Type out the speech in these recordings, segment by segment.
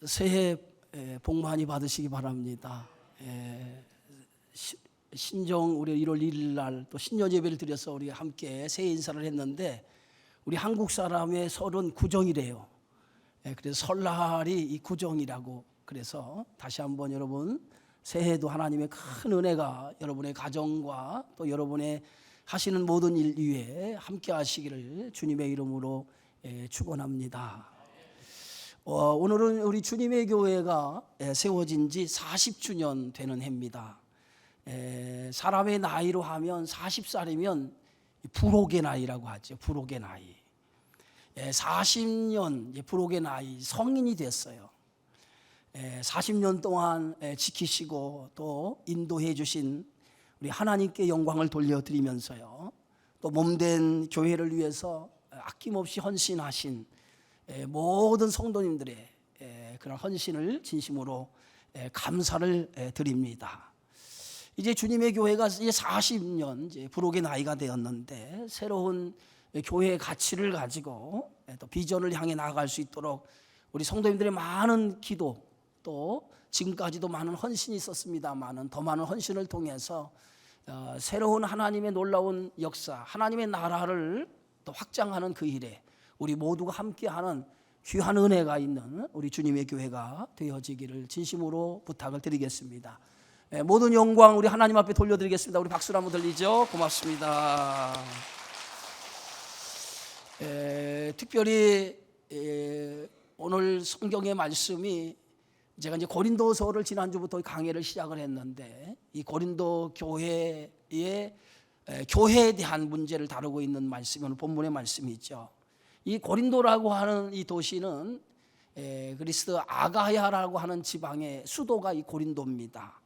새해 복 많이 받으시기 바랍니다. 신정 우리 1월 1일 날 또 신년 예배를 드려서 우리 함께 새해 인사를 했는데 우리 한국 사람의 설은 구정이래요. 그래서 설날이 이 구정이라고, 그래서 다시 한번 여러분 새해도 하나님의 큰 은혜가 여러분의 가정과 또 여러분의 하시는 모든 일 위에 함께 하시기를 주님의 이름으로 축원합니다. 오늘은 우리 주님의 교회가 세워진 지 40주년 되는 해입니다. 사람의 나이로 하면 40살이면 불혹의 나이라고 하죠. 불혹의 나이. 40년 불혹의 나이, 성인이 됐어요. 40년 동안 지키시고 또 인도해 주신 우리 하나님께 영광을 돌려드리면서요, 또 몸된 교회를 위해서 아낌없이 헌신하신 모든 성도님들의 그런 헌신을 진심으로 감사를 드립니다. 이제 주님의 교회가 이제 40년 이제 불혹의 나이가 되었는데, 새로운 교회의 가치를 가지고 또 비전을 향해 나아갈 수 있도록 우리 성도님들의 많은 기도, 또 지금까지도 많은 헌신이 있었습니다만은 더 많은 헌신을 통해서 새로운 하나님의 놀라운 역사, 하나님의 나라를 또 확장하는 그 일에 우리 모두가 함께하는 귀한 은혜가 있는 우리 주님의 교회가 되어지기를 진심으로 부탁을 드리겠습니다. 모든 영광 우리 하나님 앞에 돌려드리겠습니다. 우리 박수를 한번 들리죠? 고맙습니다. 특별히 오늘 성경의 말씀이, 제가 이제 고린도서를 지난주부터 강의를 시작을 했는데, 이 고린도 교회에 대한 문제를 다루고 있는 말씀이 오늘 본문의 말씀이죠. 이 고린도라고 하는 이 도시는 그리스 아가야라고 하는 지방의 수도가 이 고린도입니다.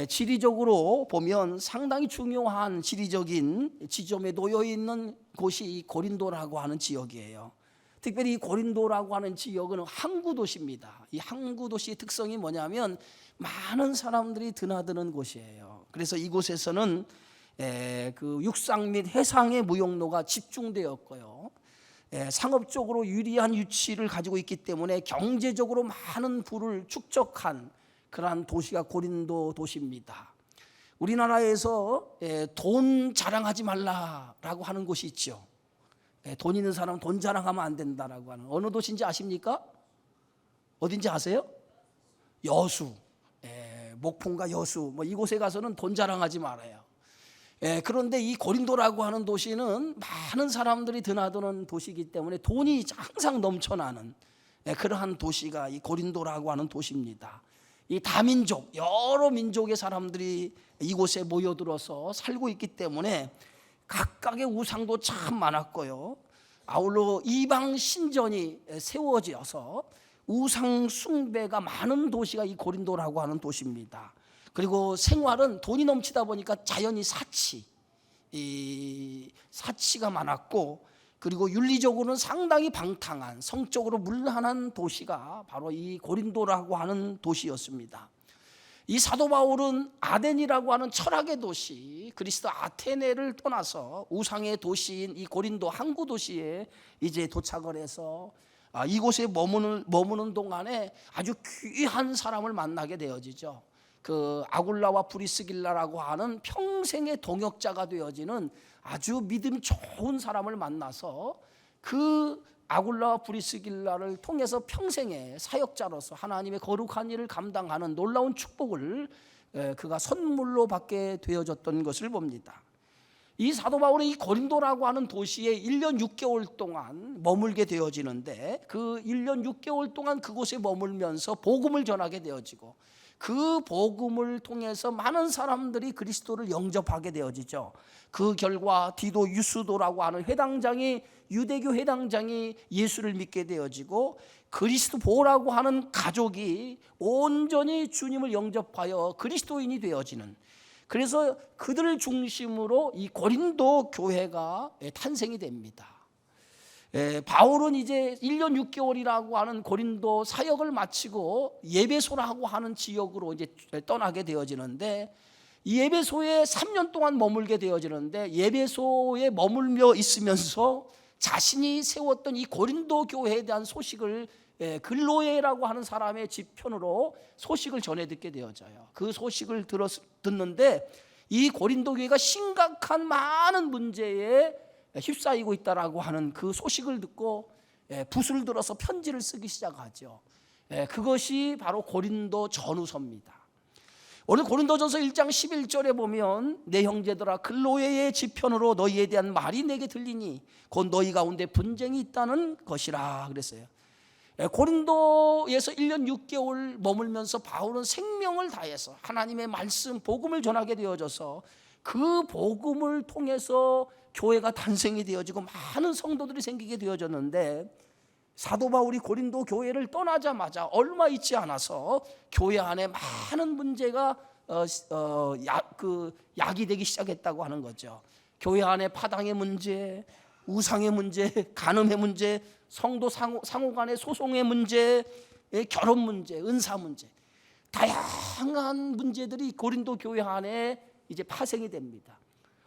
지리적으로 보면 상당히 중요한 지리적인 지점에 놓여 있는 곳이 이 고린도라고 하는 지역이에요. 특별히 이 고린도라고 하는 지역은 항구 도시입니다. 이 항구 도시의 특성이 뭐냐면 많은 사람들이 드나드는 곳이에요. 그래서 이곳에서는 그 육상 및 해상의 무역로가 집중되었고요, 상업적으로 유리한 위치를 가지고 있기 때문에 경제적으로 많은 부를 축적한 그러한 도시가 고린도 도시입니다. 우리나라에서 돈 자랑하지 말라라고 하는 곳이 있죠. 돈 있는 사람은 돈 자랑하면 안 된다라고 하는, 어느 도시인지 아십니까? 어딘지 아세요? 여수, 목포인가 여수, 뭐 이곳에 가서는 돈 자랑하지 말아요. 그런데 이 고린도라고 하는 도시는 많은 사람들이 드나드는 도시이기 때문에 돈이 항상 넘쳐나는 그러한 도시가 이 고린도라고 하는 도시입니다. 이 다민족, 여러 민족의 사람들이 이곳에 모여들어서 살고 있기 때문에 각각의 우상도 참 많았고요, 아울러 이방 신전이 세워져서 우상 숭배가 많은 도시가 이 고린도라고 하는 도시입니다. 그리고 생활은 돈이 넘치다 보니까 자연히 사치가 많았고, 그리고 윤리적으로는 상당히 방탕한, 성적으로 문란한 도시가 바로 이 고린도라고 하는 도시였습니다. 이 사도 바울은 아덴이라고 하는 철학의 도시, 그리스 아테네를 떠나서 우상의 도시인 이 고린도 항구 도시에 이제 도착을 해서 이곳에 머무는 동안에 아주 귀한 사람을 만나게 되어지죠. 그 아굴라와 브리스길라라고 하는 평생의 동역자가 되어지는 아주 믿음 좋은 사람을 만나서 그 아굴라와 브리스길라를 통해서 평생의 사역자로서 하나님의 거룩한 일을 감당하는 놀라운 축복을 그가 선물로 받게 되어졌던 것을 봅니다. 이 사도 바울은 이 고린도라고 하는 도시에 1년 6개월 동안 머물게 되어지는데, 그 1년 6개월 동안 그곳에 머물면서 복음을 전하게 되어지고, 그 복음을 통해서 많은 사람들이 그리스도를 영접하게 되어지죠. 그 결과 디도 유스도라고 하는 유대교 회당장이 예수를 믿게 되어지고, 그리스도보라고 하는 가족이 온전히 주님을 영접하여 그리스도인이 되어지는, 그래서 그들을 중심으로 이 고린도 교회가 탄생이 됩니다. 바울은 이제 1년 6개월이라고 하는 고린도 사역을 마치고 예배소라고 하는 지역으로 이제 떠나게 되어지는데, 이 예배소에 3년 동안 머물게 되어지는데, 예배소에 머물며 있으면서 자신이 세웠던 이 고린도 교회에 대한 소식을 글로에라고 하는 사람의 집편으로 소식을 전해 듣게 되어져요. 그 소식을 듣는데 이 고린도 교회가 심각한 많은 문제에 휩싸이고 있다라고 하는 그 소식을 듣고 붓을 들어서 편지를 쓰기 시작하죠. 그것이 바로 고린도 전후서입니다. 오늘 고린도전서 1장 11절에 보면 내 형제들아 글로에의 지편으로 너희에 대한 말이 내게 들리니 곧 너희 가운데 분쟁이 있다는 것이라 그랬어요. 고린도에서 1년 6개월 머물면서 바울은 생명을 다해서 하나님의 말씀 복음을 전하게 되어져서 그 복음을 통해서 교회가 탄생이 되어지고 많은 성도들이 생기게 되어졌는데 사도 바울이 고린도 교회를 떠나자마자 얼마 있지 않아서 교회 안에 많은 문제가 야기되기 시작했다고 하는 거죠. 교회 안에 파당의 문제, 우상의 문제, 간음의 문제, 성도 상호 간의 소송의 문제, 결혼 문제, 은사 문제, 다양한 문제들이 고린도 교회 안에 이제 파생이 됩니다.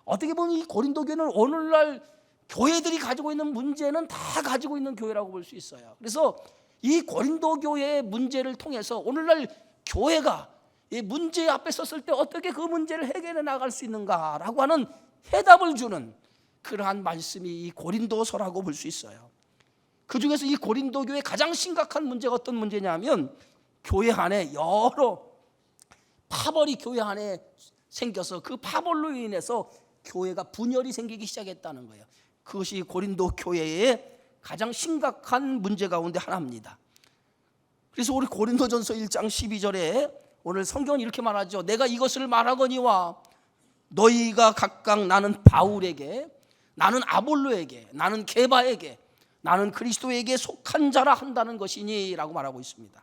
어떻게 보면 이 고린도 교회는 오늘날 교회들이 가지고 있는 문제는 다 가지고 있는 교회라고 볼 수 있어요. 그래서 이 고린도 교회의 문제를 통해서 오늘날 교회가 이 문제 앞에 섰을 때 어떻게 그 문제를 해결해 나갈 수 있는가라고 하는 해답을 주는 그러한 말씀이 이 고린도서라고 볼 수 있어요. 그 중에서 이 고린도 교회의 가장 심각한 문제가 어떤 문제냐면 교회 안에 여러 파벌이 교회 안에 생겨서 그 파벌로 인해서 교회가 분열이 생기기 시작했다는 거예요. 그것이 고린도 교회의 가장 심각한 문제 가운데 하나입니다. 그래서 우리 고린도전서 1장 12절에 오늘 성경은 이렇게 말하죠. 내가 이것을 말하거니와 너희가 각각 나는 바울에게, 나는 아볼로에게, 나는 게바에게, 나는 그리스도에게 속한 자라 한다는 것이니 라고 말하고 있습니다.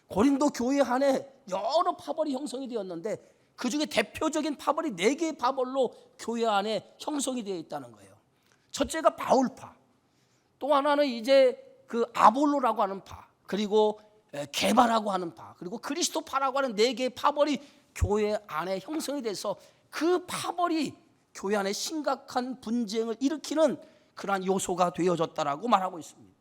고린도 교회 안에 여러 파벌이 형성이 되었는데 그 중에 대표적인 파벌이 4개의 파벌로 교회 안에 형성이 되어 있다는 거예요. 첫째가 바울파, 또 하나는 이제 그 아볼로라고 하는 파, 그리고 게바라고 하는 파, 그리고 그리스도파라고 하는 4개의 파벌이 교회 안에 형성이 돼서 그 파벌이 교회 안에 심각한 분쟁을 일으키는 그러한 요소가 되어졌다라고 말하고 있습니다.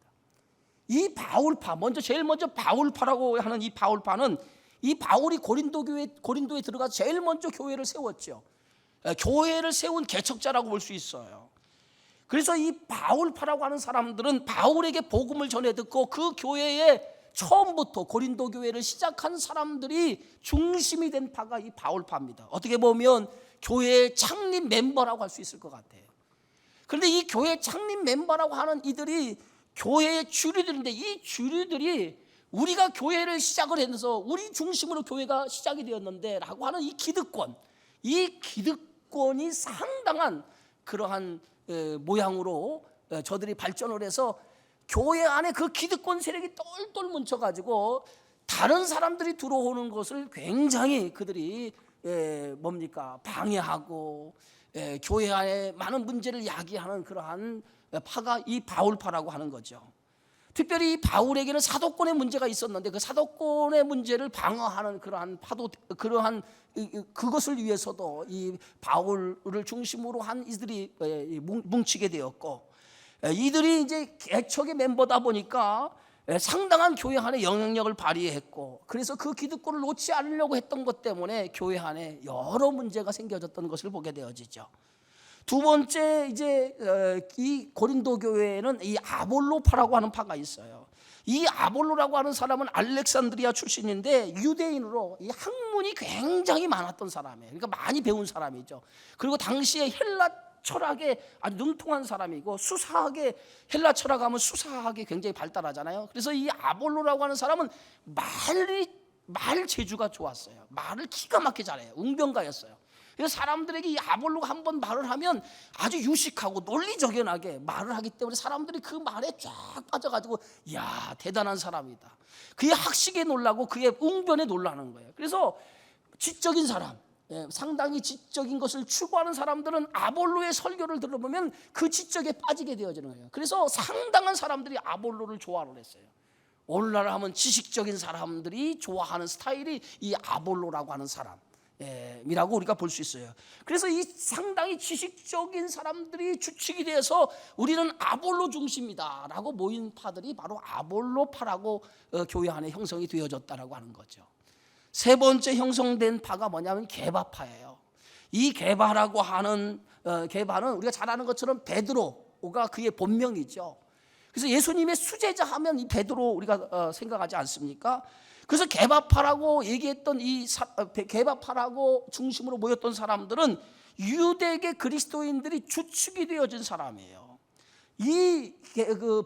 이 바울파, 제일 먼저 바울파라고 하는 이 바울파는 이 바울이 고린도에 들어가서 제일 먼저 교회를 세웠죠. 교회를 세운 개척자라고 볼 수 있어요. 그래서 이 바울파라고 하는 사람들은 바울에게 복음을 전해 듣고 그 교회에 처음부터 고린도 교회를 시작한 사람들이 중심이 된 파가 이 바울파입니다. 어떻게 보면 교회의 창립 멤버라고 할 수 있을 것 같아요. 그런데 이 교회 창립 멤버라고 하는 이들이 교회의 주류들인데 이 주류들이 우리가 교회를 시작을 해서 우리 중심으로 교회가 시작이 되었는데 라고 하는 이 기득권이 상당한 그러한 모양으로 저들이 발전을 해서 교회 안에 그 기득권 세력이 똘똘 뭉쳐가지고 다른 사람들이 들어오는 것을 굉장히 그들이 방해하고 교회 안에 많은 문제를 야기하는 그러한 파가 이 바울파라고 하는 거죠. 특별히 이 바울에게는 사도권의 문제가 있었는데 그 사도권의 문제를 방어하는 그러한 그것을 위해서도 이 바울을 중심으로 한 이들이 뭉치게 되었고, 이들이 이제 개척의 멤버다 보니까 상당한 교회 안에 영향력을 발휘했고, 그래서 그 기득권을 놓지 않으려고 했던 것 때문에 교회 안에 여러 문제가 생겨졌던 것을 보게 되어지죠. 두 번째, 이제 이 고린도 교회에는 이 아볼로파라고 하는 파가 있어요. 이 아볼로라고 하는 사람은 알렉산드리아 출신인데 유대인으로 이 학문이 굉장히 많았던 사람이에요. 그러니까 많이 배운 사람이죠. 그리고 당시에 헬라 철학에 아주 능통한 사람이고, 수사학에, 헬라 철학하면 수사학이 굉장히 발달하잖아요. 그래서 이 아볼로라고 하는 사람은 말 재주가 좋았어요. 말을 기가 막히게 잘해요. 웅변가였어요. 그래서 사람들에게 이 아볼로가 한번 말을 하면 아주 유식하고 논리적연하게 말을 하기 때문에 사람들이 그 말에 쫙 빠져가지고 이야, 대단한 사람이다, 그의 학식에 놀라고 그의 웅변에 놀라는 거예요. 그래서 지적인 사람, 상당히 지적인 것을 추구하는 사람들은 아볼로의 설교를 들어보면 그 지적에 빠지게 되어지는 거예요. 그래서 상당한 사람들이 아볼로를 좋아를 했어요. 오늘날 하면 지식적인 사람들이 좋아하는 스타일이 이 아볼로라고 하는 사람, 이라고 우리가 볼 수 있어요. 그래서 이 상당히 지식적인 사람들이 주축이 돼서 우리는 아볼로 중심이다라고 모인 파들이 바로 아볼로파라고 교회 안에 형성이 되어졌다라고 하는 거죠. 세 번째 형성된 파가 뭐냐면 게바파예요. 이 게바라고 하는 게바는 우리가 잘 아는 것처럼 베드로가 그의 본명이죠. 그래서 예수님의 수제자 하면 이 베드로 우리가 생각하지 않습니까? 그래서 게바파라고 얘기했던 이 게바파라고 중심으로 모였던 사람들은 유대계 그리스도인들이 주축이 되어진 사람이에요. 이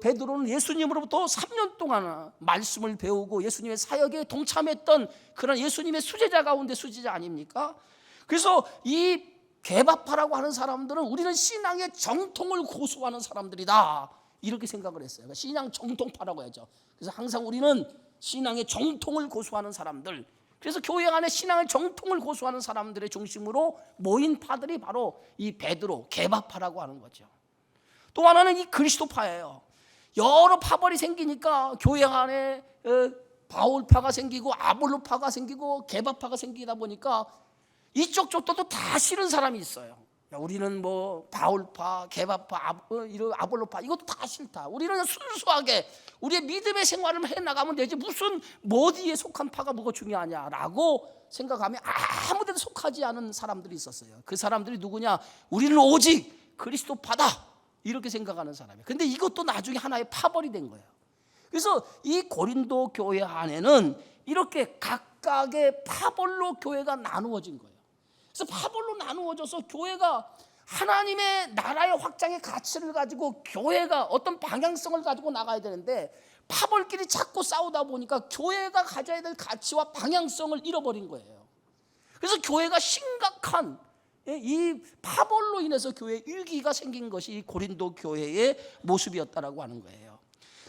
베드로는 예수님으로부터 3년 동안 말씀을 배우고 예수님의 사역에 동참했던 그런 예수님의 수제자 가운데 수제자 아닙니까? 그래서 이 게바파라고 하는 사람들은 우리는 신앙의 정통을 고수하는 사람들이다, 이렇게 생각을 했어요. 신앙 정통파라고 하죠. 그래서 항상 우리는 신앙의 정통을 고수하는 사람들, 그래서 교회 안에 신앙의 정통을 고수하는 사람들의 중심으로 모인 파들이 바로 이 베드로, 게바파라고 하는 거죠. 또 하나는 이 그리스도파예요. 여러 파벌이 생기니까 교회 안에 바울파가 생기고 아볼로파가 생기고 게바파가 생기다 보니까 이쪽 저쪽도 다 싫은 사람이 있어요. 우리는 뭐 바울파, 게바파, 아볼로파 이것도 다 싫다. 우리는 순수하게 우리의 믿음의 생활을 해나가면 되지 무슨 어디에 속한 파가 뭐가 중요하냐라고 생각하면 아무 데도 속하지 않은 사람들이 있었어요. 그 사람들이 누구냐? 우리는 오직 그리스도파다, 이렇게 생각하는 사람이에요. 근데 이것도 나중에 하나의 파벌이 된 거예요. 그래서 이 고린도 교회 안에는 이렇게 각각의 파벌로 교회가 나누어진 거예요. 그래서 파벌로 나누어져서 교회가 하나님의 나라의 확장의 가치를 가지고 교회가 어떤 방향성을 가지고 나가야 되는데 파벌끼리 자꾸 싸우다 보니까 교회가 가져야 될 가치와 방향성을 잃어버린 거예요. 그래서 교회가 심각한 이 파벌로 인해서 교회에 위기가 생긴 것이 고린도 교회의 모습이었다라고 하는 거예요.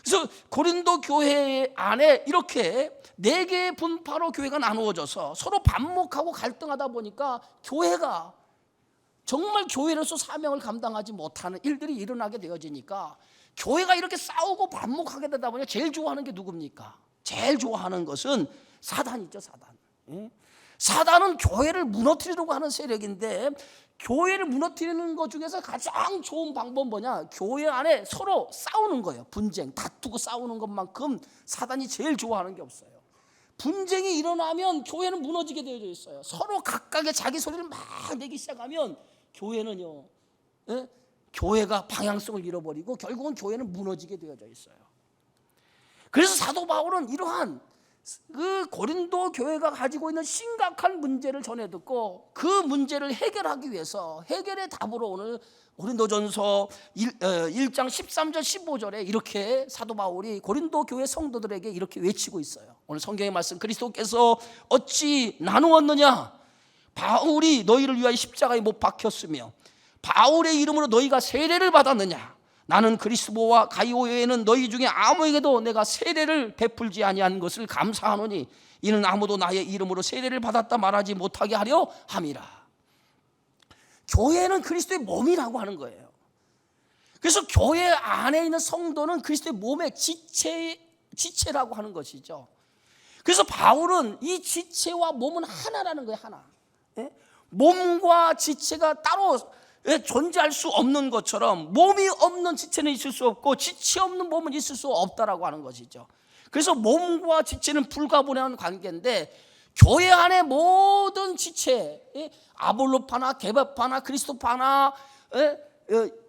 그래서 고린도 교회 안에 이렇게 4개의 분파로 교회가 나누어져서 서로 반목하고 갈등하다 보니까 교회가 정말 교회로서 사명을 감당하지 못하는 일들이 일어나게 되어지니까 교회가 이렇게 싸우고 반목하게 되다 보니 제일 좋아하는 게 누굽니까? 제일 좋아하는 것은 사단이죠. 사단. 사단은 교회를 무너뜨리려고 하는 세력인데 교회를 무너뜨리는 것 중에서 가장 좋은 방법은 뭐냐? 교회 안에 서로 싸우는 거예요. 분쟁, 다투고 싸우는 것만큼 사단이 제일 좋아하는 게 없어요. 분쟁이 일어나면 교회는 무너지게 되어 있어요. 서로 각각의 자기 소리를 막 내기 시작하면 교회는요, 교회가 방향성을 잃어버리고 결국은 교회는 무너지게 되어져 있어요. 그래서 사도 바울은 이러한 그 고린도 교회가 가지고 있는 심각한 문제를 전해 듣고 그 문제를 해결하기 위해서 해결의 답으로 오늘 고린도전서 1장 13절 15절에 이렇게 사도 바울이 고린도 교회 성도들에게 이렇게 외치고 있어요. 오늘 성경의 말씀, 그리스도께서 어찌 나누었느냐? 바울이 너희를 위하여 십자가에 못 박혔으며 바울의 이름으로 너희가 세례를 받았느냐? 나는 그리스도와 가이오 외에는 너희 중에 아무에게도 내가 세례를 베풀지 아니한 것을 감사하노니 이는 아무도 나의 이름으로 세례를 받았다 말하지 못하게 하려 함이라. 교회는 그리스도의 몸이라고 하는 거예요. 그래서 교회 안에 있는 성도는 그리스도의 몸의 지체라고 하는 것이죠. 그래서 바울은 이 지체와 몸은 하나라는 거예요. 하나. 몸과 지체가 따로 존재할 수 없는 것처럼 몸이 없는 지체는 있을 수 없고 지체 없는 몸은 있을 수 없다라고 하는 것이죠. 그래서 몸과 지체는 불가분한 관계인데 교회 안에 모든 지체, 아볼로파나 게바파나 그리스도파나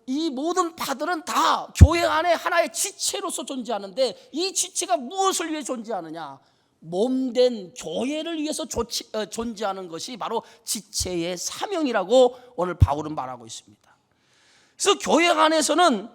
이 모든 파들은 다 교회 안에 하나의 지체로서 존재하는데 이 지체가 무엇을 위해 존재하느냐? 몸된 교회를 위해서 존재하는 것이 바로 지체의 사명이라고 오늘 바울은 말하고 있습니다. 그래서 교회 안에서는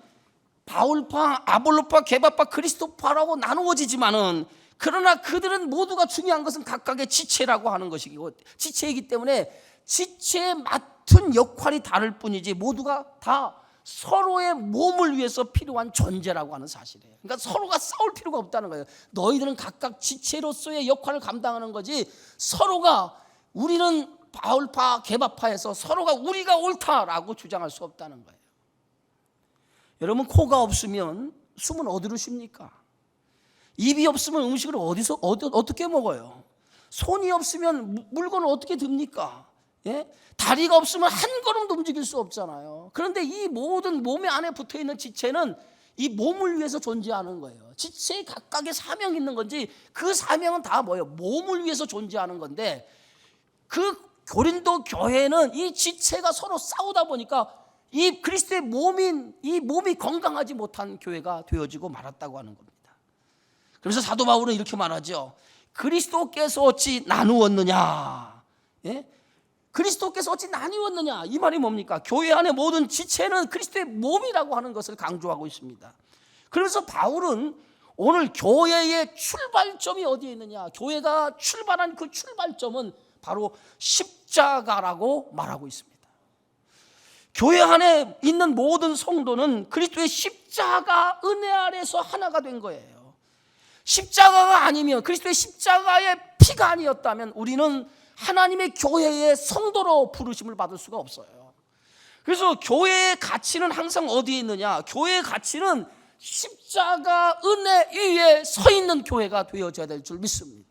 바울파, 아볼로파, 게바파, 그리스도파라고 나누어지지만은 그러나 그들은 모두가 중요한 것은 각각의 지체라고 하는 것이고 지체이기 때문에 지체에 맡은 역할이 다를 뿐이지 모두가 다 서로의 몸을 위해서 필요한 존재라고 하는 사실이에요. 그러니까 서로가 싸울 필요가 없다는 거예요. 너희들은 각각 지체로서의 역할을 감당하는 거지 서로가 우리는 바울파, 게바파에서 서로가 우리가 옳다라고 주장할 수 없다는 거예요. 여러분, 코가 없으면 숨은 어디로 쉽니까? 입이 없으면 음식을 어떻게 먹어요? 손이 없으면 물건을 어떻게 듭니까? 예? 다리가 없으면 한 걸음도 움직일 수 없잖아요. 그런데 이 모든 몸의 안에 붙어있는 지체는 이 몸을 위해서 존재하는 거예요. 지체에 각각의 사명이 있는 건지 그 사명은 다 뭐예요? 몸을 위해서 존재하는 건데 그 고린도 교회는 이 지체가 서로 싸우다 보니까 이 그리스도의 몸인 이 몸이 건강하지 못한 교회가 되어지고 말았다고 하는 겁니다. 그래서 사도 바울은 이렇게 말하죠. 그리스도께서 어찌 나누었느냐? 예? 그리스도께서 어찌 나누었느냐? 이 말이 뭡니까? 교회 안의 모든 지체는 그리스도의 몸이라고 하는 것을 강조하고 있습니다. 그래서 바울은 오늘 교회의 출발점이 어디에 있느냐? 교회가 출발한 그 출발점은 바로 십자가라고 말하고 있습니다. 교회 안에 있는 모든 성도는 그리스도의 십자가 은혜 아래서 하나가 된 거예요. 십자가가 아니면 그리스도의 십자가의 피가 아니었다면 우리는 하나님의 교회의 성도로 부르심을 받을 수가 없어요. 그래서 교회의 가치는 항상 어디에 있느냐? 교회의 가치는 십자가 은혜 위에 서 있는 교회가 되어져야 될 줄 믿습니다.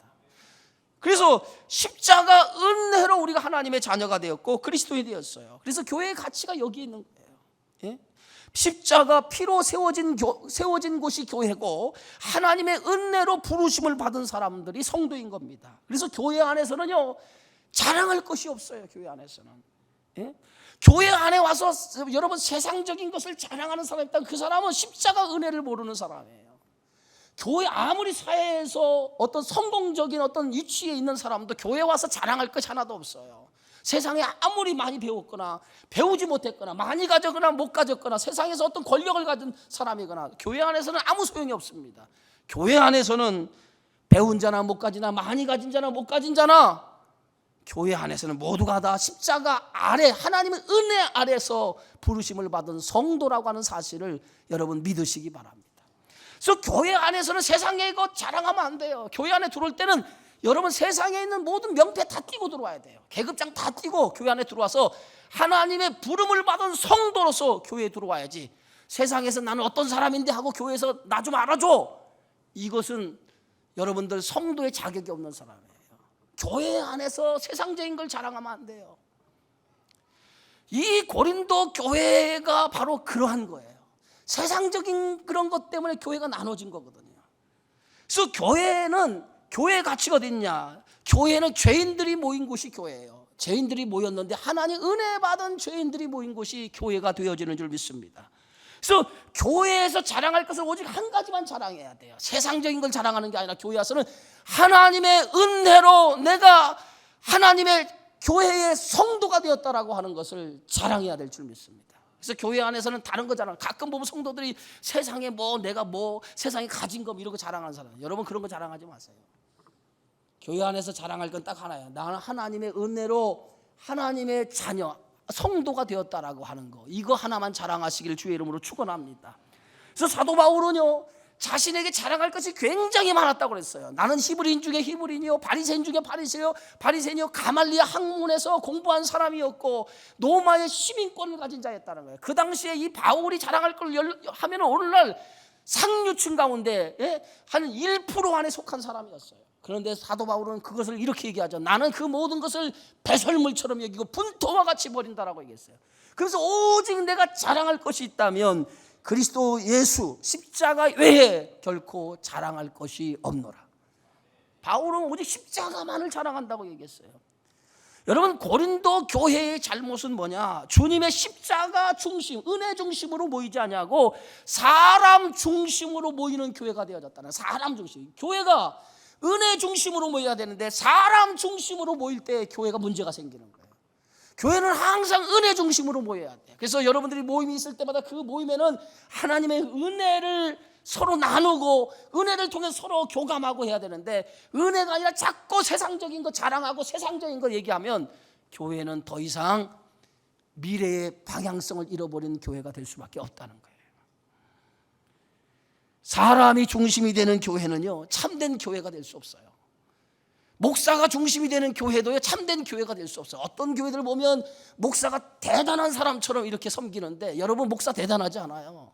그래서 십자가 은혜로 우리가 하나님의 자녀가 되었고 그리스도인이 되었어요. 그래서 교회의 가치가 여기 있는 거예요. 예? 십자가 피로 세워진 곳이 교회고 하나님의 은혜로 부르심을 받은 사람들이 성도인 겁니다. 그래서 교회 안에서는요 자랑할 것이 없어요. 교회 안에서는. 예? 교회 안에 와서 여러분 세상적인 것을 자랑하는 사람이 있다면 그 사람은 십자가 은혜를 모르는 사람이에요. 교회 아무리 사회에서 어떤 성공적인 어떤 위치에 있는 사람도 교회 와서 자랑할 것이 하나도 없어요. 세상에 아무리 많이 배웠거나 배우지 못했거나 많이 가졌거나 못 가졌거나 세상에서 어떤 권력을 가진 사람이거나 교회 안에서는 아무 소용이 없습니다. 교회 안에서는 배운 자나 못 가지나 많이 가진 자나 못 가진 자나 교회 안에서는 모두가 다 십자가 아래 하나님의 은혜 아래서 부르심을 받은 성도라고 하는 사실을 여러분 믿으시기 바랍니다. 그래서 교회 안에서는 세상에 것 자랑하면 안 돼요. 교회 안에 들어올 때는 여러분 세상에 있는 모든 명패 다 띄고 들어와야 돼요. 계급장 다 띄고 교회 안에 들어와서 하나님의 부름을 받은 성도로서 교회에 들어와야지 세상에서 나는 어떤 사람인데 하고 교회에서 나 좀 알아줘. 이것은 여러분들 성도의 자격이 없는 사람이에요. 교회 안에서 세상적인 걸 자랑하면 안 돼요. 이 고린도 교회가 바로 그러한 거예요. 세상적인 그런 것 때문에 교회가 나눠진 거거든요. 그래서 교회의 가치가 어디 있냐? 교회는 죄인들이 모인 곳이 교회예요. 죄인들이 모였는데 하나님 은혜 받은 죄인들이 모인 곳이 교회가 되어지는 줄 믿습니다. 그래서 교회에서 자랑할 것은 오직 한 가지만 자랑해야 돼요. 세상적인 걸 자랑하는 게 아니라 교회 와서는 하나님의 은혜로 내가 하나님의 교회의 성도가 되었다라고 하는 것을 자랑해야 될 줄 믿습니다. 그래서 교회 안에서는 다른 거 자랑. 가끔 보면 성도들이 세상에 내가 세상에 가진 거 이런 거 자랑하는 사람. 여러분 그런 거 자랑하지 마세요. 교회 안에서 자랑할 건 딱 하나예요. 나는 하나님의 은혜로 하나님의 자녀 성도가 되었다라고 하는 거. 이거 하나만 자랑하시기를 주의 이름으로 축원합니다. 그래서 사도 바울은요 자신에게 자랑할 것이 굉장히 많았다고 그랬어요. 나는 히브리인 중에 히브리인이요 바리새인 중에 바리새인이요 가말리아 학문에서 공부한 사람이었고 로마의 시민권을 가진 자였다는 거예요. 그 당시에 이 바울이 자랑할 걸 하면 오늘날 상류층 가운데 한 1% 안에 속한 사람이었어요. 그런데 사도 바울은 그것을 이렇게 얘기하죠. 나는 그 모든 것을 배설물처럼 여기고 분토와 같이 버린다라고 얘기했어요. 그래서 오직 내가 자랑할 것이 있다면 그리스도 예수 십자가 외에 결코 자랑할 것이 없노라. 바울은 오직 십자가만을 자랑한다고 얘기했어요. 여러분 고린도 교회의 잘못은 뭐냐? 주님의 십자가 중심, 은혜 중심으로 모이지 않냐고 사람 중심으로 모이는 교회가 되어졌다는. 사람 중심. 교회가 은혜 중심으로 모여야 되는데 사람 중심으로 모일 때 교회가 문제가 생기는 거예요. 교회는 항상 은혜 중심으로 모여야 돼요. 그래서 여러분들이 모임이 있을 때마다 그 모임에는 하나님의 은혜를 서로 나누고 은혜를 통해 서로 교감하고 해야 되는데 은혜가 아니라 자꾸 세상적인 거 자랑하고 세상적인 거 얘기하면 교회는 더 이상 미래의 방향성을 잃어버린 교회가 될 수밖에 없다는 거예요. 사람이 중심이 되는 교회는요 참된 교회가 될 수 없어요. 목사가 중심이 되는 교회도요 참된 교회가 될 수 없어요. 어떤 교회들 보면 목사가 대단한 사람처럼 이렇게 섬기는데 여러분 목사 대단하지 않아요.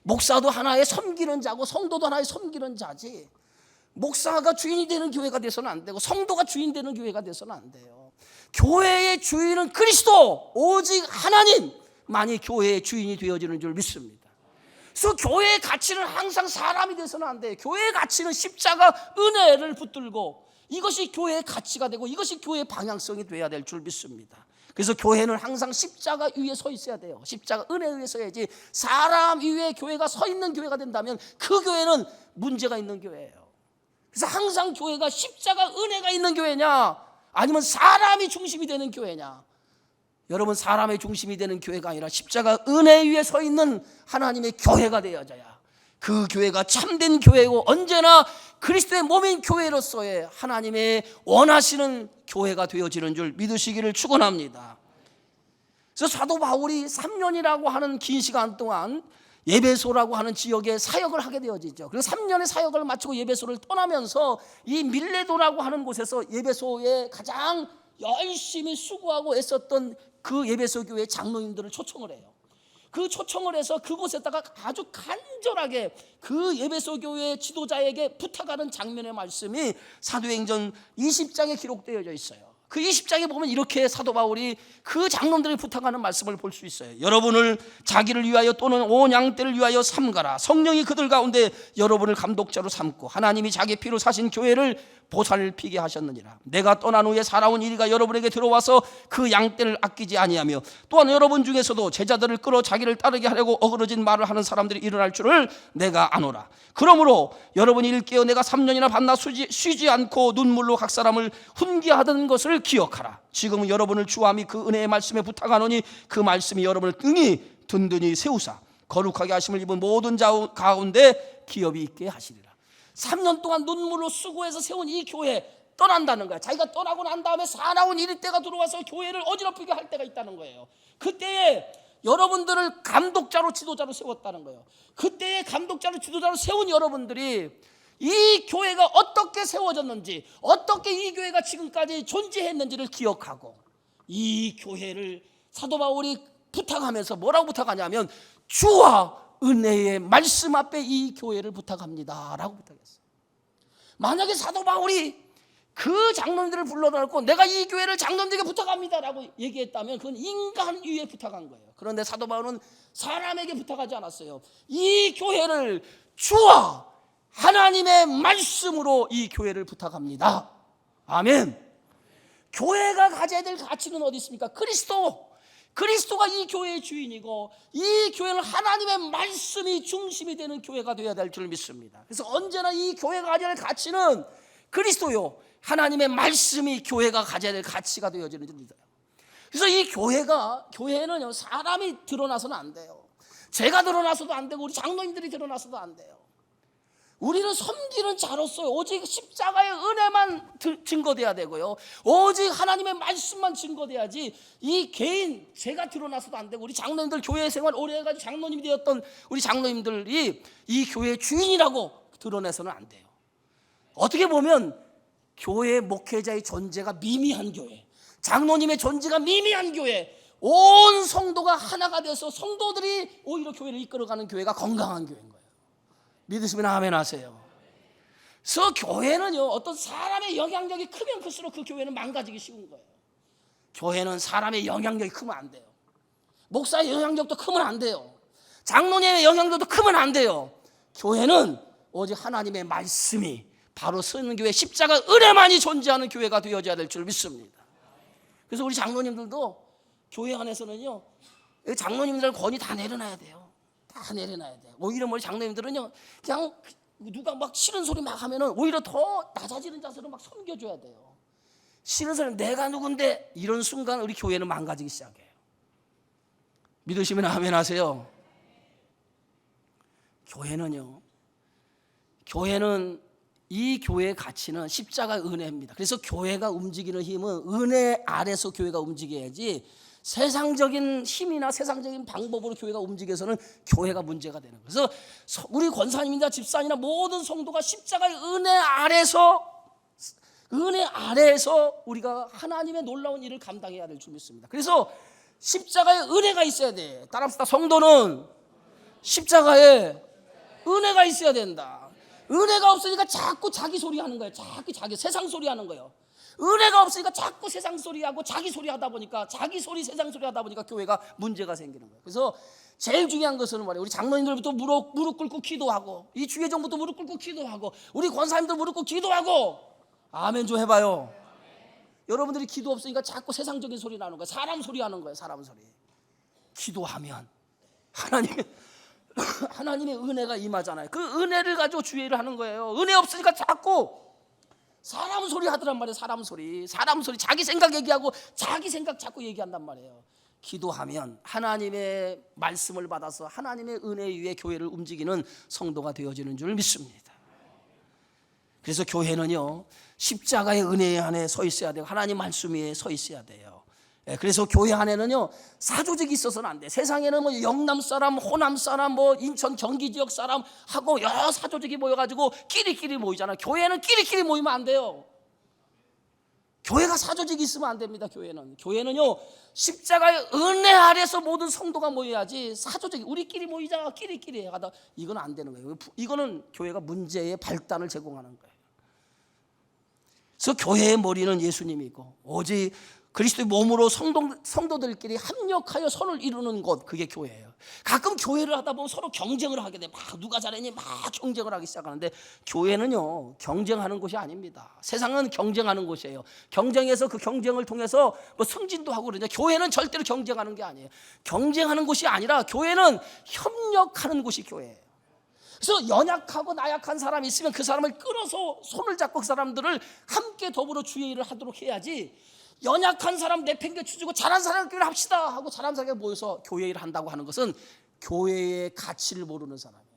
목사도 하나의 섬기는 자고 성도도 하나의 섬기는 자지 목사가 주인이 되는 교회가 돼서는 안 되고 성도가 주인 되는 교회가 돼서는 안 돼요. 교회의 주인은 그리스도, 오직 하나님만이 교회의 주인이 되어지는 줄 믿습니다. 그래서 교회의 가치는 항상 사람이 돼서는 안 돼요. 교회의 가치는 십자가 은혜를 붙들고 이것이 교회의 가치가 되고 이것이 교회의 방향성이 돼야 될 줄 믿습니다. 그래서 교회는 항상 십자가 위에 서 있어야 돼요. 십자가 은혜 위에 서야지. 사람 위에 교회가 서 있는 교회가 된다면 그 교회는 문제가 있는 교회예요. 그래서 항상 교회가 십자가 은혜가 있는 교회냐 아니면 사람이 중심이 되는 교회냐. 여러분, 사람의 중심이 되는 교회가 아니라 십자가 은혜 위에 서 있는 하나님의 교회가 되어져야 그 교회가 참된 교회고 언제나 그리스도의 몸인 교회로서의 하나님의 원하시는 교회가 되어지는 줄 믿으시기를 축원합니다. 그래서 사도 바울이 3년이라고 하는 긴 시간 동안 예배소라고 하는 지역에 사역을 하게 되어지죠. 그래서 3년의 사역을 마치고 예배소를 떠나면서 이 밀레도라고 하는 곳에서 예배소에 가장 열심히 수고하고 애썼던 그 예배소 교회 장로님들을 초청을 해요. 그 초청을 해서 그곳에다가 아주 간절하게 그 예배소 교회 지도자에게 부탁하는 장면의 말씀이 사도행전 20장에 기록되어져 있어요. 그 20장에 보면 이렇게 사도 바울이 그 장로들이 부탁하는 말씀을 볼 수 있어요. 여러분을 자기를 위하여 또는 온 양떼를 위하여 삼가라. 성령이 그들 가운데 여러분을 감독자로 삼고 하나님이 자기 피로 사신 교회를 보살피게 하셨느니라. 내가 떠난 후에 살아온 이리가 여러분에게 들어와서 그 양떼를 아끼지 아니하며 또한 여러분 중에서도 제자들을 끌어 자기를 따르게 하려고 어그러진 말을 하는 사람들이 일어날 줄을 내가 아노라. 그러므로 여러분이 일깨어 내가 3년이나 밤낮 쉬지 않고 눈물로 각 사람을 훈계하던 것을 기억하라. 지금은 여러분을 주함이 그 은혜의 말씀에 부탁하노니 그 말씀이 여러분을 등이 든든히 세우사 거룩하게 하심을 입은 모든 자 가운데 기업이 있게 하시리라. 3년 동안 눈물로 수고해서 세운 이 교회 떠난다는 거야. 자기가 떠나고 난 다음에 살아온 이리 때가 들어와서 교회를 어지럽히게 할 때가 있다는 거예요. 그때에 여러분들을 감독자로 지도자로 세웠다는 거예요. 그때에 감독자로 지도자로 세운 여러분들이 이 교회가 어떻게 세워졌는지, 어떻게 이 교회가 지금까지 존재했는지를 기억하고 이 교회를 사도 바울이 부탁하면서 뭐라고 부탁하냐면 주와 은혜의 말씀 앞에 이 교회를 부탁합니다 라고 부탁했어요. 만약에 사도 바울이 그 장로님들을 불러놓고 내가 이 교회를 장로님들에게 부탁합니다 라고 얘기했다면 그건 인간 위에 부탁한 거예요. 그런데 사도 바울은 사람에게 부탁하지 않았어요. 이 교회를 주와 하나님의 말씀으로 이 교회를 부탁합니다. 아멘. 교회가 가져야 될 가치는 어디 있습니까? 그리스도가 이 교회의 주인이고 이 교회는 하나님의 말씀이 중심이 되는 교회가 되어야 될 줄 믿습니다. 그래서 언제나 이 교회가 가져야 될 가치는 그리스도요, 하나님의 말씀이 교회가 가져야 될 가치가 되어지는 줄 믿어요. 그래서 이 교회는요, 사람이 드러나서는 안 돼요. 제가 드러나서도 안 되고 우리 장로님들이 드러나서도 안 돼요. 우리는 섬기는 자로서 오직 십자가의 은혜만 증거돼야 되고요, 오직 하나님의 말씀만 증거돼야지 이 개인 제가 드러나서도 안 되고 우리 장로님들 교회 생활 오래 해가지고 장로님이 되었던 우리 장로님들이 이 교회의 주인이라고 드러내서는 안 돼요. 어떻게 보면 교회 목회자의 존재가 미미한 교회, 장로님의 존재가 미미한 교회, 온 성도가 하나가 돼서 성도들이 오히려 교회를 이끌어가는 교회가 건강한 교회인 거예요. 믿으시면 아멘 하세요. 그래서 교회는요, 어떤 사람의 영향력이 크면 클수록 그 교회는 망가지기 쉬운 거예요. 교회는 사람의 영향력이 크면 안 돼요. 목사의 영향력도 크면 안 돼요. 장로님의 영향력도 크면 안 돼요. 교회는 오직 하나님의 말씀이 바로 쓰는 교회, 십자가 은혜만이 존재하는 교회가 되어져야 될 줄 믿습니다. 그래서 우리 장로님들도 교회 안에서는요, 장로님들 권위 다 내려놔야 돼요. 다 내려놔야 돼요. 오히려 우리 장로님들은요, 그냥 누가 막 싫은 소리 막 하면은 오히려 더 낮아지는 자세로 막 섬겨줘야 돼요. 싫은 소리, 내가 누군데, 이런 순간 우리 교회는 망가지기 시작해요. 믿으시면 아멘 하세요. 교회는 이 교회의 가치는 십자가 은혜입니다. 그래서 교회가 움직이는 힘은 은혜 아래서 교회가 움직여야지 세상적인 힘이나 세상적인 방법으로 교회가 움직여서는 교회가 문제가 되는 거예요. 그래서 우리 권사님이나 집사님이나 모든 성도가 십자가의 은혜 아래에서 우리가 하나님의 놀라운 일을 감당해야 될 줄 믿습니다. 그래서 십자가의 은혜가 있어야 돼. 따라합시다. 성도는 십자가에 은혜가 있어야 된다. 은혜가 없으니까 자꾸 자기 소리 하는 거예요. 자꾸 자기 세상 소리 하는 거예요. 은혜가 없으니까 자꾸 세상 소리하고 자기 소리 하다 보니까, 자기 소리 세상 소리 하다 보니까 교회가 문제가 생기는 거예요. 그래서 제일 중요한 것은 말이에요, 우리 장로님들부터 무릎 꿇고 기도하고, 이 주회장부터 무릎 꿇고 기도하고, 우리 권사님들 무릎 꿇고 기도하고. 아멘 좀 해봐요. 여러분들이 기도 없으니까 자꾸 세상적인 소리 나는 거예요. 사람 소리 하는 거예요. 사람 소리. 기도하면 하나님의 은혜가 임하잖아요. 그 은혜를 가지고 주의를 하는 거예요. 은혜 없으니까 자꾸 사람 소리 하더란 말이에요. 사람 소리. 자기 생각 얘기하고 자기 생각 자꾸 얘기한단 말이에요. 기도하면 하나님의 말씀을 받아서 하나님의 은혜 위에 교회를 움직이는 성도가 되어지는 줄 믿습니다. 그래서 교회는요, 십자가의 은혜 안에 서 있어야 되고 하나님 말씀 위에 서 있어야 돼요. 그래서 교회 안에는요, 사조직이 있어서는 안 돼. 세상에는 뭐 영남 사람, 호남 사람, 뭐 인천 경기 지역 사람 하고 여러 사조직이 모여가지고 끼리끼리 모이잖아. 교회는 끼리끼리 모이면 안 돼요. 교회가 사조직이 있으면 안 됩니다. 교회는요, 십자가의 은혜 아래서 모든 성도가 모여야지, 사조직이 우리끼리 모이자 끼리끼리 하다, 이건 안 되는 거예요. 이거는 교회가 문제의 발단을 제공하는 거예요. 그래서 교회의 머리는 예수님이고, 오직 그리스도의 몸으로 성도들끼리 합력하여 선을 이루는 것, 그게 교회예요. 가끔 교회를 하다 보면 서로 경쟁을 하게 돼. 막 누가 잘했니 막 경쟁을 하기 시작하는데, 교회는요, 경쟁하는 곳이 아닙니다. 세상은 경쟁하는 곳이에요. 경쟁해서 그 경쟁을 통해서 뭐 승진도 하고 그러는데, 교회는 절대로 경쟁하는 게 아니에요. 경쟁하는 곳이 아니라 교회는 협력하는 곳이 교회예요. 그래서 연약하고 나약한 사람이 있으면 그 사람을 끌어서 손을 잡고 그 사람들을 함께 더불어 주의 일을 하도록 해야지, 연약한 사람 내팽개 추주고 잘한 사람끼리 합시다 하고 잘한 사람이 모여서 교회 일을 한다고 하는 것은 교회의 가치를 모르는 사람이에요.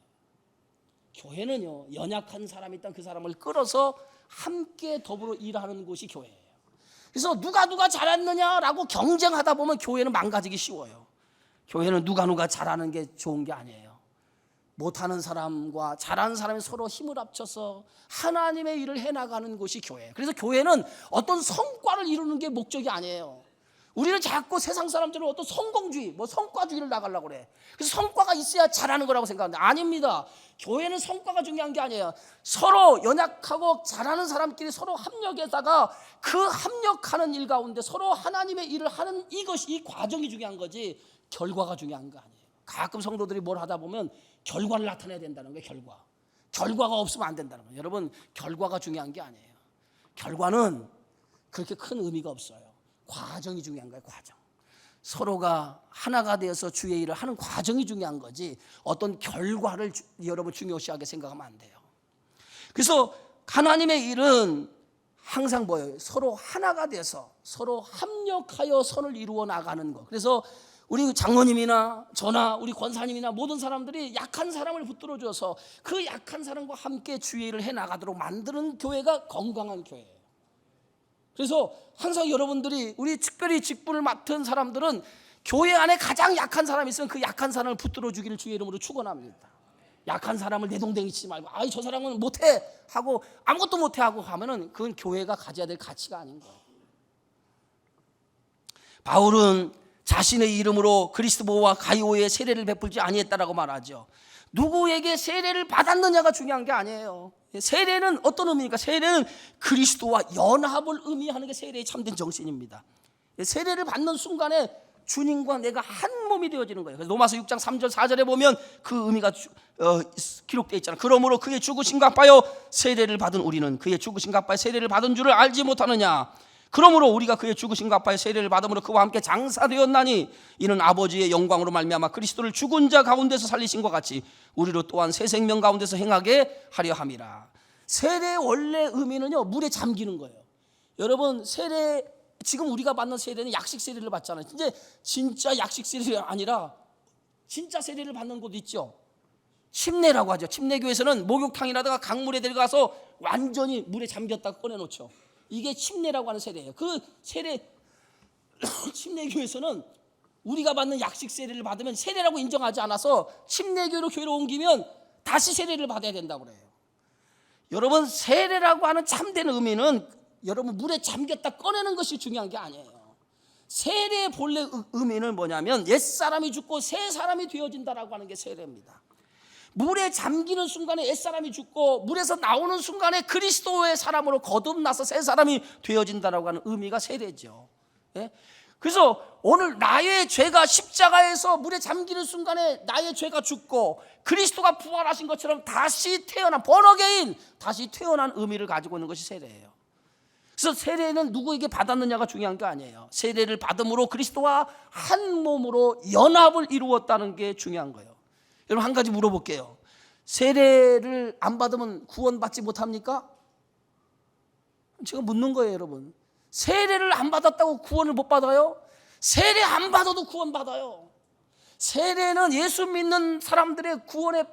교회는요, 연약한 사람이 있다면 그 사람을 끌어서 함께 더불어 일하는 곳이 교회예요. 그래서 누가 잘했느냐라고 경쟁하다 보면 교회는 망가지기 쉬워요. 교회는 누가 잘하는 게 좋은 게 아니에요. 못하는 사람과 잘하는 사람이 서로 힘을 합쳐서 하나님의 일을 해나가는 곳이 교회예요. 그래서 교회는 어떤 성과를 이루는 게 목적이 아니에요. 우리는 자꾸 세상 사람들은 어떤 성공주의, 성과주의를 나가려고 그래. 그래서 성과가 있어야 잘하는 거라고 생각하는데, 아닙니다. 교회는 성과가 중요한 게 아니에요. 서로 연약하고 잘하는 사람끼리 서로 합력에다가 그 합력하는 일 가운데 서로 하나님의 일을 하는 이 과정이 중요한 거지, 결과가 중요한 거 아니에요. 가끔 성도들이 뭘 하다 보면 결과를 나타내야 된다는 거예요. 결과가 없으면 안 된다는 거예요. 여러분, 결과가 중요한 게 아니에요. 결과는 그렇게 큰 의미가 없어요. 과정이 중요한 거예요. 과정. 서로가 하나가 되어서 주의 일을 하는 과정이 중요한 거지, 어떤 결과를 여러분 중요시하게 생각하면 안 돼요. 그래서 하나님의 일은 항상 뭐예요? 서로 하나가 돼서 서로 합력하여 선을 이루어 나가는 것. 그래서 우리 장로님이나 저나 우리 권사님이나 모든 사람들이 약한 사람을 붙들어줘서 그 약한 사람과 함께 주의 일을 해나가도록 만드는 교회가 건강한 교회예요. 그래서 항상 여러분들이, 우리 특별히 직분을 맡은 사람들은 교회 안에 가장 약한 사람이 있으면 그 약한 사람을 붙들어주기를 주의 이름으로 축원합니다. 약한 사람을 내동댕이 치지 말고, 저 사람은 못해 하고 아무것도 못해 하고 하면은 그건 교회가 가져야 될 가치가 아닌 거예요. 바울은 자신의 이름으로 그리스도와 가이오의 세례를 베풀지 아니했다라고 말하죠. 누구에게 세례를 받았느냐가 중요한 게 아니에요. 세례는 어떤 의미입니까? 세례는 그리스도와 연합을 의미하는 게 세례의 참된 정신입니다. 세례를 받는 순간에 주님과 내가 한 몸이 되어지는 거예요. 그래서 로마서 6장 3절 4절에 보면 그 의미가 기록되어 있잖아요. 그러므로 그의 죽으심과 합하여 세례를 받은 우리는 그의 죽으심과 합하여 세례를 받은 줄을 알지 못하느냐. 그러므로 우리가 그의 죽으심과 합하여 세례를 받음으로 그와 함께 장사되었나니, 이는 아버지의 영광으로 말미암아 그리스도를 죽은 자 가운데서 살리신 것 같이 우리로 또한 새 생명 가운데서 행하게 하려 함이라. 세례의 원래 의미는요, 물에 잠기는 거예요. 여러분, 세례, 지금 우리가 받는 세례는 약식 세례를 받잖아요. 진짜 약식 세례가 아니라 진짜 세례를 받는 곳 있죠. 침례라고 하죠. 침례교에서는 목욕탕이라든가 강물에 들어가서 완전히 물에 잠겼다가 꺼내놓죠. 이게 침례라고 하는 세례예요. 그 세례, 침례교에서는 우리가 받는 약식 세례를 받으면 세례라고 인정하지 않아서 침례교로 교회로 옮기면 다시 세례를 받아야 된다고 그래요. 여러분, 세례라고 하는 참된 의미는 여러분 물에 잠겼다 꺼내는 것이 중요한 게 아니에요. 세례의 본래 의미는 뭐냐면 옛사람이 죽고 새 사람이 되어진다라고 하는 게 세례입니다. 물에 잠기는 순간에 옛사람이 죽고 물에서 나오는 순간에 그리스도의 사람으로 거듭나서 새 사람이 되어진다라고 하는 의미가 세례죠. 예? 그래서 오늘 나의 죄가 십자가에서 물에 잠기는 순간에 나의 죄가 죽고 그리스도가 부활하신 것처럼 다시 태어난 번어게인, 다시 태어난 의미를 가지고 있는 것이 세례예요. 그래서 세례는 누구에게 받았느냐가 중요한 게 아니에요. 세례를 받음으로 그리스도와 한 몸으로 연합을 이루었다는 게 중요한 거예요. 여러분 한 가지 물어볼게요. 세례를 안 받으면 구원받지 못합니까? 제가 묻는 거예요, 여러분. 세례를 안 받았다고 구원을 못 받아요? 세례 안 받아도 구원 받아요. 세례는 예수 믿는 사람들의 구원의,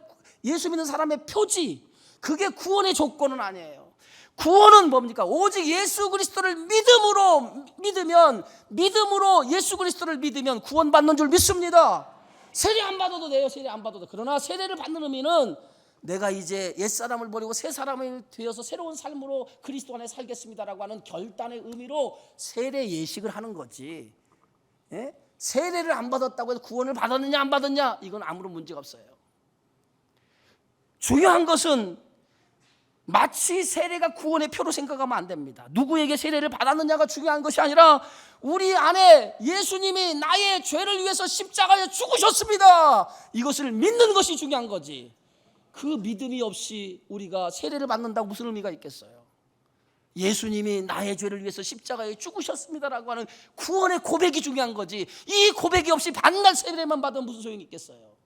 예수 믿는 사람의 표지, 그게 구원의 조건은 아니에요. 구원은 뭡니까? 오직 예수 그리스도를 믿음으로 예수 그리스도를 믿으면 구원받는 줄 믿습니다. 세례 안 받아도 돼요. 세례 안 받아도. 그러나 세례를 받는 의미는 내가 이제 옛사람을 버리고 새 사람이 되어서 새로운 삶으로 그리스도 안에 살겠습니다라고 하는 결단의 의미로 세례 예식을 하는 거지. 예? 세례를 안 받았다고 해서 구원을 받았느냐 안 받았냐, 이건 아무런 문제가 없어요. 중요한 것은 마치 세례가 구원의 표로 생각하면 안 됩니다. 누구에게 세례를 받았느냐가 중요한 것이 아니라 우리 안에 예수님이 나의 죄를 위해서 십자가에 죽으셨습니다, 이것을 믿는 것이 중요한 거지. 그 믿음이 없이 우리가 세례를 받는다고 무슨 의미가 있겠어요? 예수님이 나의 죄를 위해서 십자가에 죽으셨습니다라고 하는 구원의 고백이 중요한 거지. 이 고백이 없이 반날 세례만 받으면 무슨 소용이 있겠어요?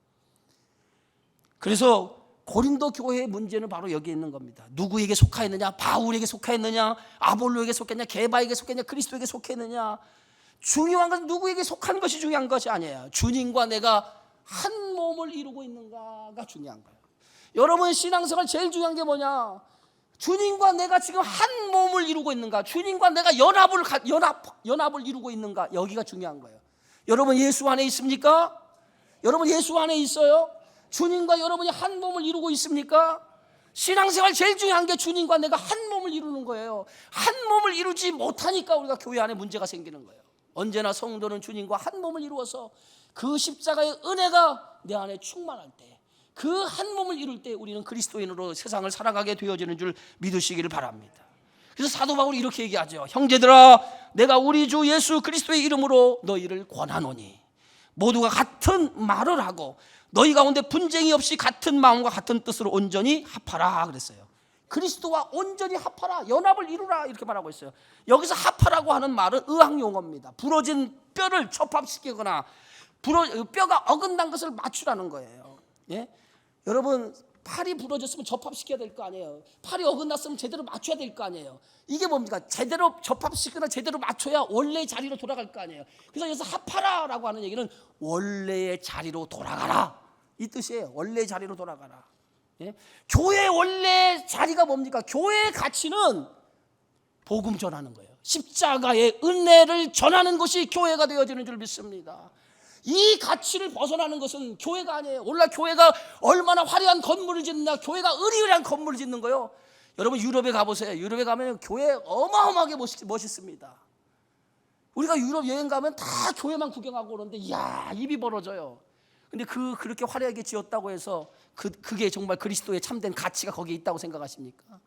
그래서 고린도 교회의 문제는 바로 여기에 있는 겁니다. 누구에게 속하였느냐? 바울에게 속하였느냐? 아볼로에게 속했느냐? 게바에게 속했느냐? 그리스도에게 속했느냐? 중요한 것은 누구에게 속한 것이 중요한 것이 아니에요. 주님과 내가 한 몸을 이루고 있는가가 중요한 거예요. 여러분 신앙생활 제일 중요한 게 뭐냐? 주님과 내가 지금 한 몸을 이루고 있는가? 주님과 내가 연합을 이루고 있는가? 여기가 중요한 거예요. 여러분 예수 안에 있습니까? 여러분 예수 안에 있어요? 주님과 여러분이 한 몸을 이루고 있습니까? 신앙생활 제일 중요한 게 주님과 내가 한 몸을 이루는 거예요. 한 몸을 이루지 못하니까 우리가 교회 안에 문제가 생기는 거예요. 언제나 성도는 주님과 한 몸을 이루어서 그 십자가의 은혜가 내 안에 충만할 때, 그 한 몸을 이룰 때 우리는 그리스도인으로 세상을 살아가게 되어지는 줄 믿으시기를 바랍니다. 그래서 사도 바울이 이렇게 얘기하죠. 형제들아, 내가 우리 주 예수 그리스도의 이름으로 너희를 권하노니 모두가 같은 말을 하고 너희 가운데 분쟁이 없이 같은 마음과 같은 뜻으로 온전히 합하라 그랬어요. 그리스도와 온전히 합하라, 연합을 이루라, 이렇게 말하고 있어요. 여기서 합하라고 하는 말은 의학 용어입니다. 부러진 뼈를 접합시키거나 뼈가 어긋난 것을 맞추라는 거예요. 예? 여러분 팔이 부러졌으면 접합시켜야 될 거 아니에요. 팔이 어긋났으면 제대로 맞춰야 될 거 아니에요. 이게 뭡니까? 제대로 접합시키거나 제대로 맞춰야 원래의 자리로 돌아갈 거 아니에요. 그래서 여기서 합하라라고 하는 얘기는 원래의 자리로 돌아가라, 이 뜻이에요. 원래의 자리로 돌아가라. 예? 교회의 원래 자리가 뭡니까? 교회의 가치는 복음 전하는 거예요. 십자가의 은혜를 전하는 것이 교회가 되어지는 줄 믿습니다. 이 가치를 벗어나는 것은 교회가 아니에요. 오늘날 교회가 얼마나 화려한 건물을 짓느냐, 교회가 의리의리한 건물을 짓는 거예요. 여러분 유럽에 가보세요. 유럽에 가면 교회 어마어마하게 멋있습니다. 우리가 유럽 여행 가면 다 교회만 구경하고 오는데 이야, 입이 벌어져요. 근데 그렇게 화려하게 지었다고 해서 그게 정말 그리스도의 참된 가치가 거기에 있다고 생각하십니까?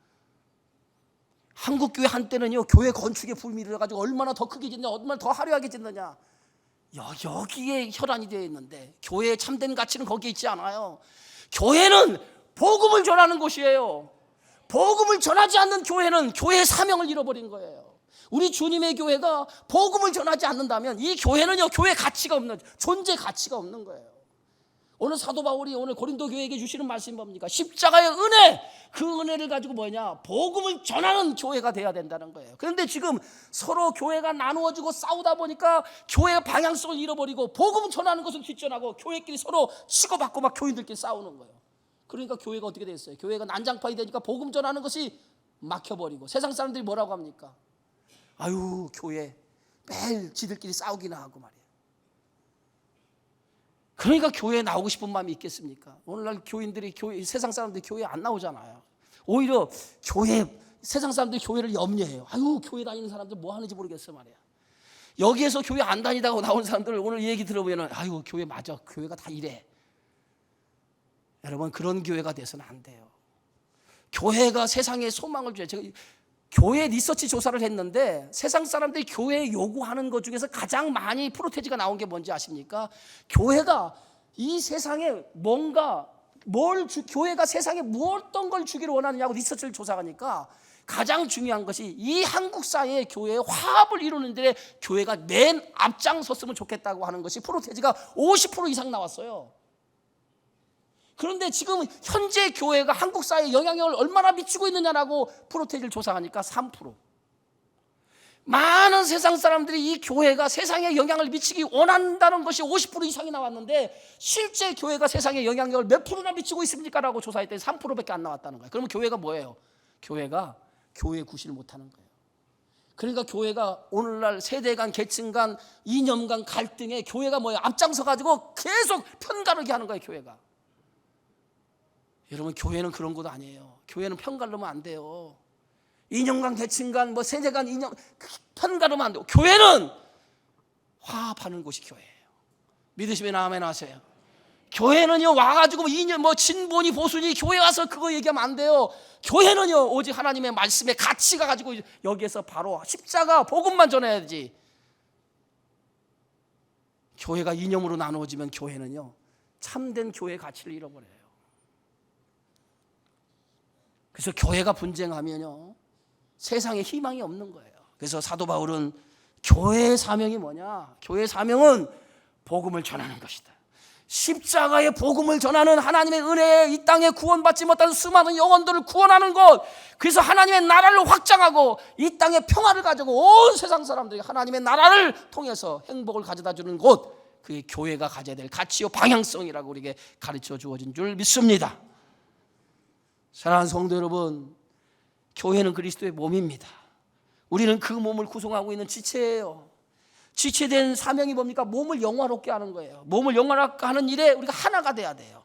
한국 교회 한때는요, 교회 건축에 불이 일어가지고 얼마나 더 크게 짓느냐, 얼마나 더 화려하게 짓느냐, 여기에 혈안이 되어 있는데 교회의 참된 가치는 거기에 있지 않아요. 교회는 복음을 전하는 곳이에요. 복음을 전하지 않는 교회는 교회의 사명을 잃어버린 거예요. 우리 주님의 교회가 복음을 전하지 않는다면 이 교회는요, 교회 가치가 없는, 존재 가치가 없는 거예요. 오늘 사도 바울이 오늘 고린도 교회에게 주시는 말씀이 뭡니까? 십자가의 은혜, 그 은혜를 가지고 뭐냐? 복음을 전하는 교회가 돼야 된다는 거예요. 그런데 지금 서로 교회가 나누어지고 싸우다 보니까 교회의 방향성을 잃어버리고 복음 전하는 것을 뒷전하고 교회끼리 서로 치고받고 막 교인들끼리 싸우는 거예요. 그러니까 교회가 어떻게 됐어요? 교회가 난장판이 되니까 복음 전하는 것이 막혀버리고 세상 사람들이 뭐라고 합니까? 아유, 교회 매일 지들끼리 싸우기나 하고 말이에요. 그러니까 교회에 나오고 싶은 마음이 있겠습니까? 오늘날 교인들이 세상 사람들이 교회에 안 나오잖아요. 오히려 세상 사람들이 교회를 염려해요. 아유, 교회 다니는 사람들 뭐 하는지 모르겠어 말이야. 여기에서 교회 안 다니다가 나오는 사람들 오늘 얘기 들어보면 아유, 교회 맞아, 교회가 다 이래. 여러분, 그런 교회가 돼서는 안 돼요. 교회가 세상에 소망을 줘요. 제가 교회 리서치 조사를 했는데 세상 사람들이 교회에 요구하는 것 중에서 가장 많이 프로테지가 나온 게 뭔지 아십니까? 교회가 이 세상에 뭔가 교회가 세상에 어떤 걸 주기를 원하느냐고 리서치를 조사하니까 가장 중요한 것이 이 한국 사회의 교회의 화합을 이루는 데 교회가 맨 앞장섰으면 좋겠다고 하는 것이 프로테지가 50% 이상 나왔어요. 그런데 지금 현재 교회가 한국 사회에 영향력을 얼마나 미치고 있느냐라고 프로테지를 조사하니까 3%. 많은 세상 사람들이 이 교회가 세상에 영향을 미치기 원한다는 것이 50% 이상이 나왔는데 실제 교회가 세상에 영향력을 몇 프로나 미치고 있습니까? 라고 조사했더니 3%밖에 안 나왔다는 거예요. 그러면 교회가 뭐예요? 교회가 교회 구실을 못하는 거예요. 그러니까 교회가 오늘날 세대 간, 계층 간, 이념 간 갈등에 교회가 뭐예요? 앞장서 가지고 계속 편가르게 하는 거예요. 교회가. 여러분, 교회는 그런 것 아니에요. 교회는 편가르면 안 돼요. 이념 간, 계층 간, 세대 간 이념 편가르면 안 돼요. 교회는 화합하는 곳이 교회예요. 믿으시면 아멘 하세요. 교회는요, 와가지고 이념 진보니 보수니 교회 와서 그거 얘기하면 안 돼요. 교회는요, 오직 하나님의 말씀에 가치가 가지고 여기에서 바로 십자가 복음만 전해야 되지. 교회가 이념으로 나누어지면 교회는요, 참된 교회의 가치를 잃어버려요. 그래서 교회가 분쟁하면요, 세상에 희망이 없는 거예요. 그래서 사도 바울은 교회의 사명이 뭐냐? 교회의 사명은 복음을 전하는 것이다. 십자가의 복음을 전하는 하나님의 은혜에 이 땅에 구원받지 못한 수많은 영혼들을 구원하는 것, 그래서 하나님의 나라를 확장하고 이 땅에 평화를 가지고 온 세상 사람들이 하나님의 나라를 통해서 행복을 가져다 주는 곳, 그게 교회가 가져야 될 가치요 방향성이라고 우리에게 가르쳐 주어진 줄 믿습니다. 사랑하는 성도 여러분, 교회는 그리스도의 몸입니다. 우리는 그 몸을 구성하고 있는 지체예요. 지체된 사명이 뭡니까? 몸을 영화롭게 하는 거예요. 몸을 영화롭게 하는 일에 우리가 하나가 돼야 돼요.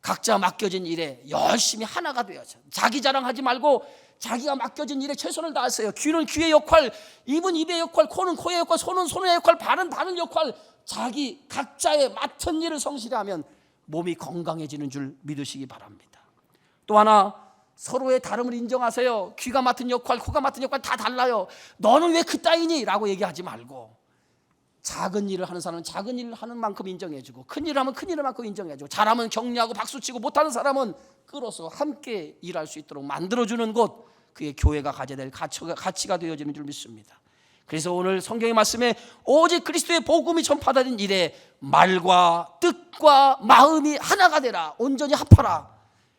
각자 맡겨진 일에 열심히 하나가 되어야죠. 자기 자랑하지 말고 자기가 맡겨진 일에 최선을 다하세요. 귀는 귀의 역할, 입은 입의 역할, 코는 코의 역할, 손은 손의 역할, 발은 발의 역할, 자기 각자의 맡은 일을 성실히 하면 몸이 건강해지는 줄 믿으시기 바랍니다. 또 하나, 서로의 다름을 인정하세요. 귀가 맡은 역할, 코가 맡은 역할 다 달라요. 너는 왜 그따위니? 라고 얘기하지 말고, 작은 일을 하는 사람은 작은 일을 하는 만큼 인정해주고, 큰 일을 하면 큰 일을 만큼 인정해주고, 잘하면 격려하고 박수치고, 못하는 사람은 끌어서 함께 일할 수 있도록 만들어주는 곳, 그게 교회가 가져야 될 가치가 되어지는 줄 믿습니다. 그래서 오늘 성경의 말씀에 오직 그리스도의 복음이 전파되는 일에 말과 뜻과 마음이 하나가 되라, 온전히 합하라.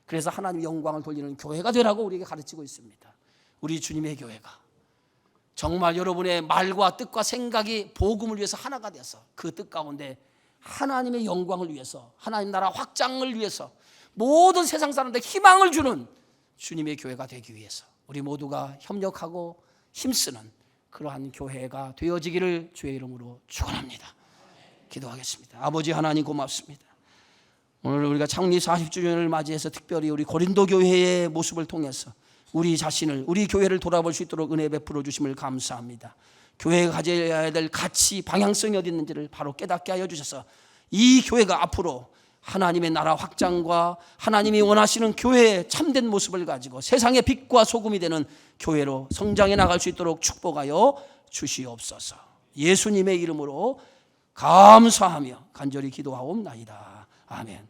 그래서 하나님 영광을 돌리는 교회가 되라고 우리에게 가르치고 있습니다. 우리 주님의 교회가 정말 여러분의 말과 뜻과 생각이 복음을 위해서 하나가 되어서 그 뜻 가운데 하나님의 영광을 위해서, 하나님 나라 확장을 위해서, 모든 세상 사람들에게 희망을 주는 주님의 교회가 되기 위해서 우리 모두가 협력하고 힘쓰는 그러한 교회가 되어지기를 주의 이름으로 축원합니다. 기도하겠습니다. 아버지 하나님, 고맙습니다. 오늘 우리가 창립 40주년을 맞이해서 특별히 우리 고린도 교회의 모습을 통해서 우리 자신을, 우리 교회를 돌아볼 수 있도록 은혜 베풀어 주심을 감사합니다. 교회가 가져야 될 가치, 방향성이 어디 있는지를 바로 깨닫게 하여 주셔서 이 교회가 앞으로 하나님의 나라 확장과 하나님이 원하시는 교회의 참된 모습을 가지고 세상의 빛과 소금이 되는 교회로 성장해 나갈 수 있도록 축복하여 주시옵소서. 예수님의 이름으로 감사하며 간절히 기도하옵나이다. 아멘.